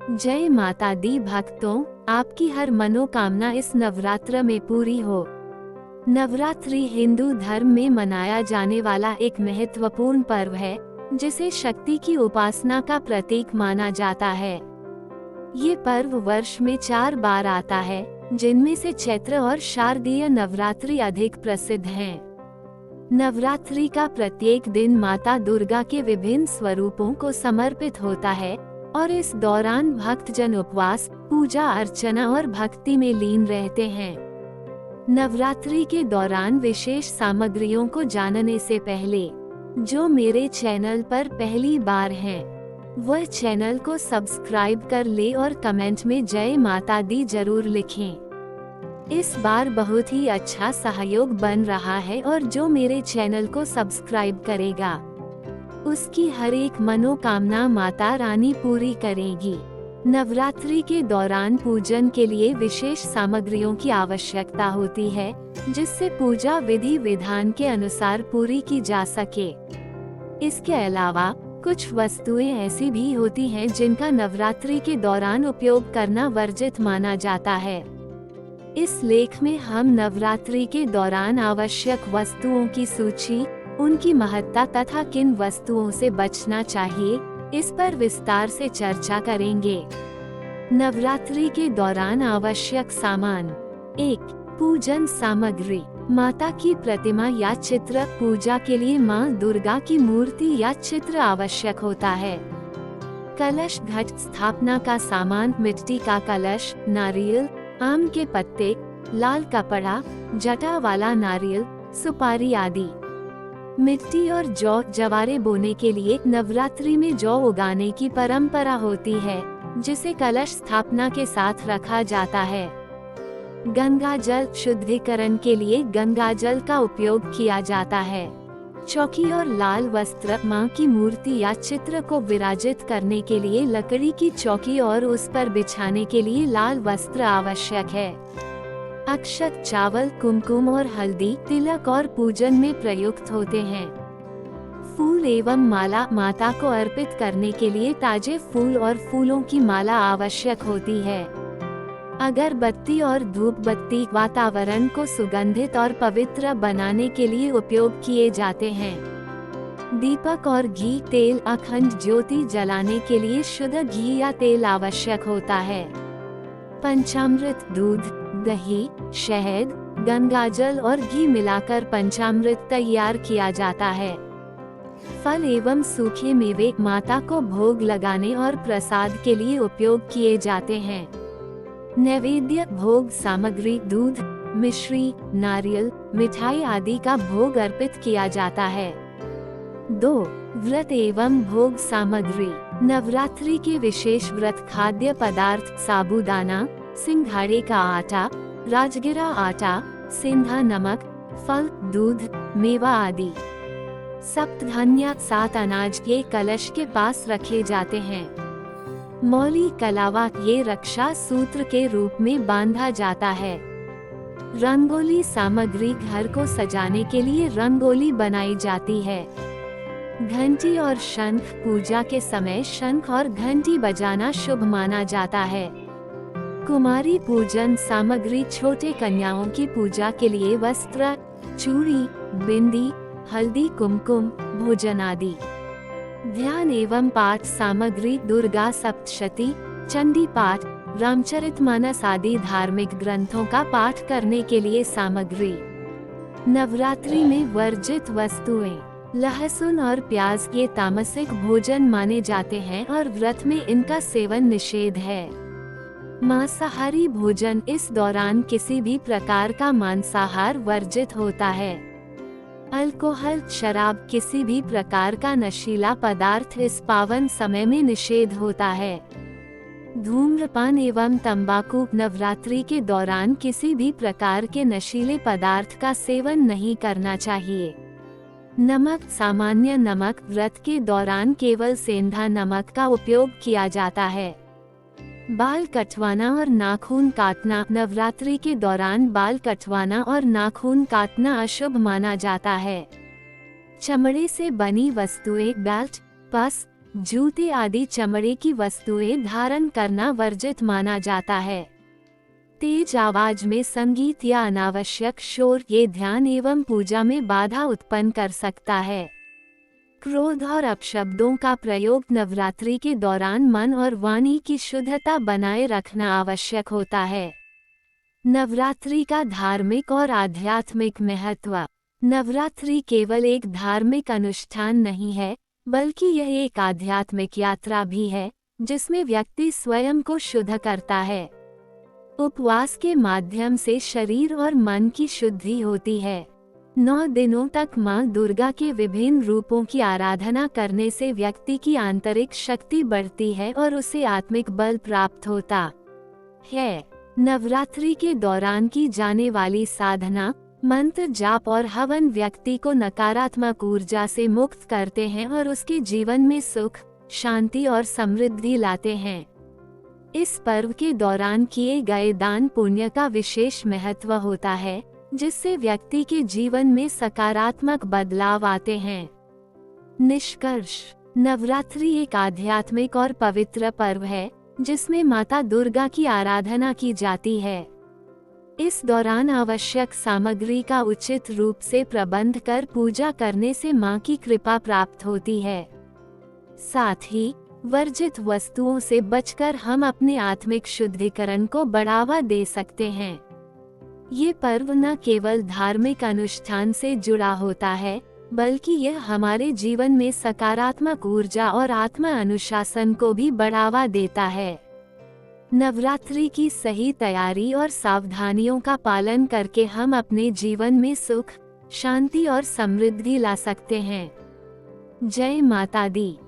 जय माता दी भक्तों, आपकी हर मनोकामना इस नवरात्र में पूरी हो। नवरात्रि हिंदू धर्म में मनाया जाने वाला एक महत्वपूर्ण पर्व है, जिसे शक्ति की उपासना का प्रतीक माना जाता है। ये पर्व वर्ष में 4 बार आता है, जिनमें से चैत्र और शारदीय नवरात्रि अधिक प्रसिद्ध हैं। नवरात्रि का प्रत्येक दिन माता दुर्गा के विभिन्न स्वरूपों को समर्पित होता है और इस दौरान भक्तजन उपवास, पूजा अर्चना और भक्ति में लीन रहते हैं। नवरात्रि के दौरान विशेष सामग्रियों को जानने से पहले जो मेरे चैनल पर पहली बार हैं, वह चैनल को सब्सक्राइब कर ले और कमेंट में जय माता दी जरूर लिखें। इस बार बहुत ही अच्छा सहयोग बन रहा है और जो मेरे चैनल को सब्सक्राइब करेगा, उसकी हर एक मनोकामना माता रानी पूरी करेगी। नवरात्रि के दौरान पूजन के लिए विशेष सामग्रियों की आवश्यकता होती है, जिससे पूजा विधि विधान के अनुसार पूरी की जा सके। इसके अलावा कुछ वस्तुएं ऐसी भी होती हैं जिनका नवरात्रि के दौरान उपयोग करना वर्जित माना जाता है। इस लेख में हम नवरात्रि के दौरान आवश्यक वस्तुओं की सूची, उनकी महत्ता तथा किन वस्तुओं से बचना चाहिए, इस पर विस्तार से चर्चा करेंगे। नवरात्रि के दौरान आवश्यक सामान। 1. पूजन सामग्री। माता की प्रतिमा या चित्र। पूजा के लिए माँ दुर्गा की मूर्ति या चित्र आवश्यक होता है। कलश घट। स्थापना का सामान। मिट्टी का कलश, नारियल, आम के पत्ते, लाल कपड़ा, जटा वाला नारियल, सुपारी आदि। मिट्टी और जौ। जवारे बोने के लिए नवरात्रि में जौ उगाने की परंपरा होती है, जिसे कलश स्थापना के साथ रखा जाता है। गंगा जल। शुद्धिकरण के लिए गंगा जल का उपयोग किया जाता है। चौकी और लाल वस्त्र। माँ की मूर्ति या चित्र को विराजित करने के लिए लकड़ी की चौकी और उस पर बिछाने के लिए लाल वस्त्र आवश्यक है। अक्षत। चावल, कुमकुम और हल्दी, तिलक और पूजन में प्रयुक्त होते हैं। फूल एवं माला। माता को अर्पित करने के लिए ताजे फूल और फूलों की माला आवश्यक होती है। अगरबत्ती और धूप बत्ती वातावरण को सुगंधित और पवित्र बनाने के लिए उपयोग किए जाते हैं। दीपक और घी, तेल। अखंड ज्योति जलाने के लिए शुद्ध घी या तेल आवश्यक होता है। पंचामृत। दूध, दही, शहद, गंगाजल और घी मिलाकर पंचामृत तैयार किया जाता है। फल एवं सूखे मेवे माता को भोग लगाने और प्रसाद के लिए उपयोग किए जाते हैं। नैवेद्य। भोग सामग्री। दूध, मिश्री, नारियल, मिठाई आदि का भोग अर्पित किया जाता है। 2. व्रत एवं भोग सामग्री। नवरात्रि के विशेष व्रत खाद्य पदार्थ। साबूदाना, सिंघाड़े का आटा, राजगिरा आटा, सेंधा नमक, फल, दूध, मेवा आदि। सप्तधान्य। 7 अनाज के कलश के पास रखे जाते हैं। मौली कलावा। ये रक्षा सूत्र के रूप में बांधा जाता है। रंगोली सामग्री। घर को सजाने के लिए रंगोली बनाई जाती है। घंटी और शंख। पूजा के समय शंख और घंटी बजाना शुभ माना जाता है। कुमारी पूजन सामग्री। छोटे कन्याओं की पूजा के लिए वस्त्र, चूड़ी, बिंदी, हल्दी, कुमकुम, भोजन आदि। ध्यान एवं पाठ सामग्री। दुर्गा सप्तशती, चंडी पाठ, रामचरितमानस आदि धार्मिक ग्रंथों का पाठ करने के लिए सामग्री। नवरात्रि में वर्जित वस्तुएं। लहसुन और प्याज ये तामसिक भोजन माने जाते हैं और व्रत में इनका सेवन निषेध है। मांसाहारी भोजन। इस दौरान किसी भी प्रकार का मांसाहार वर्जित होता है। अल्कोहल, शराब, किसी भी प्रकार का नशीला पदार्थ इस पावन समय में निषेध होता है। धूम्रपान एवं तंबाकू। नवरात्रि के दौरान किसी भी प्रकार के नशीले पदार्थ का सेवन नहीं करना चाहिए। नमक। सामान्य नमक। व्रत के दौरान केवल सेंधा नमक का उपयोग किया जाता है। बाल कटवाना और नाखून काटना। नवरात्रि के दौरान बाल कटवाना और नाखून काटना अशुभ माना जाता है। चमड़े से बनी वस्तुएं। बेल्ट, पर्स, जूते आदि चमड़े की वस्तुएं धारण करना वर्जित माना जाता है। तेज आवाज में संगीत या अनावश्यक शोर ये ध्यान एवं पूजा में बाधा उत्पन्न कर सकता है। क्रोध और अपशब्दों का प्रयोग नवरात्रि के दौरान मन और वाणी की शुद्धता बनाए रखना आवश्यक होता है। नवरात्रि का धार्मिक और आध्यात्मिक महत्व। नवरात्रि केवल एक धार्मिक अनुष्ठान नहीं है, बल्कि यह एक आध्यात्मिक यात्रा भी है, जिसमें व्यक्ति स्वयं को शुद्ध करता है। उपवास के माध्यम से शरीर और मन की शुद्धि होती है। 9 दिनों तक मां दुर्गा के विभिन्न रूपों की आराधना करने से व्यक्ति की आंतरिक शक्ति बढ़ती है और उसे आत्मिक बल प्राप्त होता है। नवरात्रि के दौरान की जाने वाली साधना, मंत्र जाप और हवन व्यक्ति को नकारात्मक ऊर्जा से मुक्त करते हैं और उसके जीवन में सुख, शांति और समृद्धि लाते हैं। इस पर्व के दौरान किए गए दान पुण्य का विशेष महत्व होता है, जिससे व्यक्ति के जीवन में सकारात्मक बदलाव आते हैं। निष्कर्ष, नवरात्रि एक आध्यात्मिक और पवित्र पर्व है, जिसमें माता दुर्गा की आराधना की जाती है। इस दौरान आवश्यक सामग्री का उचित रूप से प्रबंध कर पूजा करने से मां की कृपा प्राप्त होती है। साथ ही वर्जित वस्तुओं से बचकर हम अपने आत्मिक शुद्धिकरण को बढ़ावा दे सकते हैं। ये पर्व न केवल धार्मिक अनुष्ठान से जुड़ा होता है, बल्कि यह हमारे जीवन में सकारात्मक ऊर्जा और आत्म अनुशासन को भी बढ़ावा देता है। नवरात्रि की सही तैयारी और सावधानियों का पालन करके हम अपने जीवन में सुख, शांति और समृद्धि ला सकते हैं। जय माता दी।